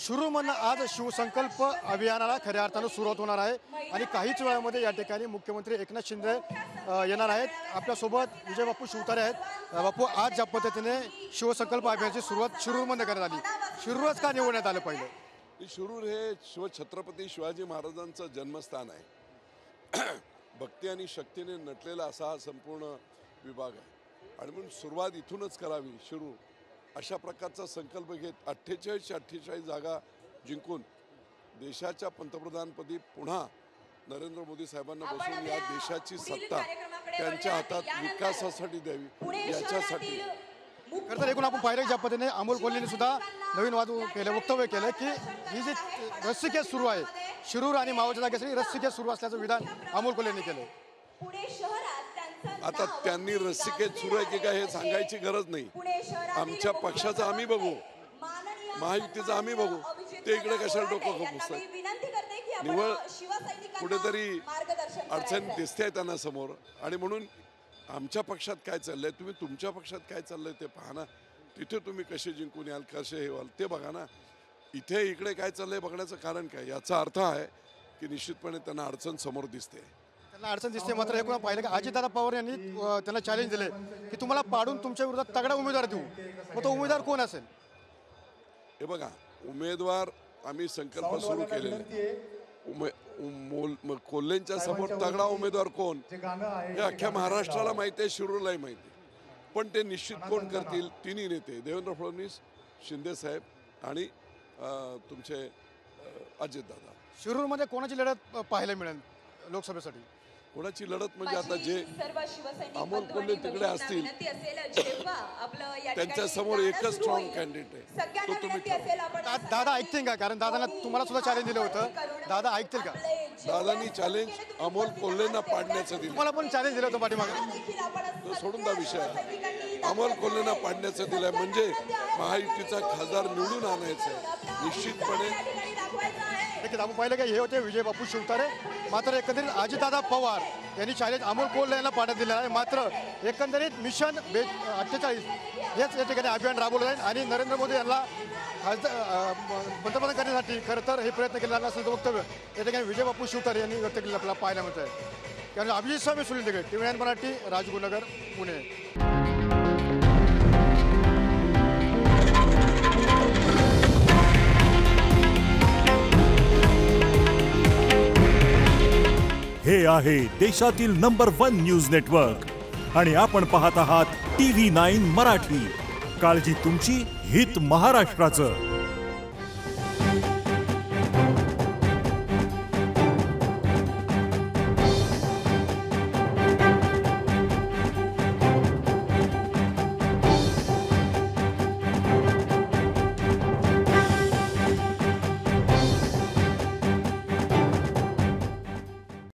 शिरूरमधून आज शिवसंकल्प अभियानाला खऱ्या अर्थानं सुरुवात होणार आहे आणि काहीच वेळामध्ये या ठिकाणी मुख्यमंत्री एकनाथ शिंदे येणार आहेत। आपल्यासोबत विजय बापू शिवतारे आहेत। बापू, आज ज्या पद्धतीने शिवसंकल्प अभियानाची सुरुवात शिरूरमध्ये करण्यात आली, शिरूरच का निवडण्यात आलं? पहिलं, शिरूर हे शिवछत्रपती शिवाजी महाराजांचं जन्मस्थान आहे। भक्ती आणि शक्तीने नटलेला असा हा संपूर्ण विभाग आहे आणि म्हणून सुरुवात इथूनच करावी। शिरूर अशा प्रकारचा संकल्प घेत 48 जागा जिंकून देशाच्या पंतप्रधानपदी पुन्हा नरेंद्र मोदी साहेबांना बसून या देशाची सत्ता त्यांच्या हातात विकासासाठी द्यावी, याच्यासाठी। खरं तर एकूण आपण पाहिलं ज्या पद्धतीने अमोल कोल्हेने सुद्धा नवीन वक्तव्य केलं की ही जी रस्सीखेच सुरू आहे शिरूर आणि मावळच्या जागेसाठी रस्सीखेच सुरू असल्याचं विधान अमोल कोल्हेने केलं। आता त्यांनी रस्सीखेच सुरू आहे की काय हे सांगायची गरज नाही। आमच्या पक्षाचं आम्ही बघू, महायुतीचं आम्ही बघू, ते इकडे कशाला डोकं खुपसतात? निवळ कुठेतरी अडचण दिसते त्यांना समोर आणि म्हणून आमच्या पक्षात काय चाललंय, तुम्ही तुमच्या पक्षात काय चाललंय ते पहा ना। तिथे तुम्ही कसे जिंकून याल, कसे हे व्हाल ते बघा ना। इथे इकडे काय चाललंय बघण्याचं कारण काय? याचा अर्थ आहे की निश्चितपणे त्यांना अडचण समोर दिसते, त्यांना अडचण दिसते। मात्र एकूण पाहिलं की अजितदादा पवार यांनी त्यांना चॅलेंज दिले की तुम्हाला पाडून तुमच्या विरोधात तगडा उमेदवार देऊ, मग तो उमेदवार कोण असेल? हे बघा, उमेदवार आम्ही संकल्प सुरू केलेले, कोल्हेंच्या समोर तगडा उमेदवार कोण हे अख्ख्या महाराष्ट्राला माहिती आहे, शिरूरलाही माहिती आहे। पण ते निश्चित कोण करतील? तिन्ही नेते, देवेंद्र फडणवीस, शिंदे साहेब आणि तुमचे अजितदादा। शिरूरमध्ये कोणाची लढत पाहायला मिळेल लोकसभेसाठी? कोणाची लढत म्हणजे आता जे अमोल कोल्हे तिकडे असतील त्यांच्या समोर एकच स्ट्रॉंग कॅन्डिडेट आहे, तो तुम्ही दादा ऐकतील का? कारण दादांना तुम्हाला सुद्धा चॅलेंज दिलं होतं, दादा ऐकतील का? दादांनी चॅलेंज अमोल कोल्हेंना पाडण्याचं दिलं, तुम्हाला पण चॅलेंज दिलं होतं पाठीमागे, तो सोडून दा विषय। अमोल कोल्हेंना पाडण्याचं दिलंय म्हणजे महायुतीचा खासदार निवडून आणायचा आहे निश्चितपणे। आपण पाहिलं की हे होते विजय बापू शिवतारे। मात्र एकंदरीत अजितदादा पवार यांनी चॅलेंज अमोल कोल्हे यांना पाठवून दिलेलं आहे। मात्र एकंदरीत मिशन 48 हेच या ठिकाणी अभियान राबवलं जाईल आणि नरेंद्र मोदी यांना पंतप्रधान करण्यासाठी खरं तर हे प्रयत्न केलेला असल्याचं वक्तव्य या ठिकाणी विजय बापू शिवतारे यांनी व्यक्त केलेलं आपल्याला पाहायला मिळत आहे। कारण अभिजित स्वामी, सुनील दिघे, TV9 मराठी, राजगुरुनगर, पुणे। हे आहे देशातील नंबर 1 न्यूज नेटवर्क आणि आपण पाहत आहात TV9 मराठी। काळजी तुमची, हित महाराष्ट्राचं।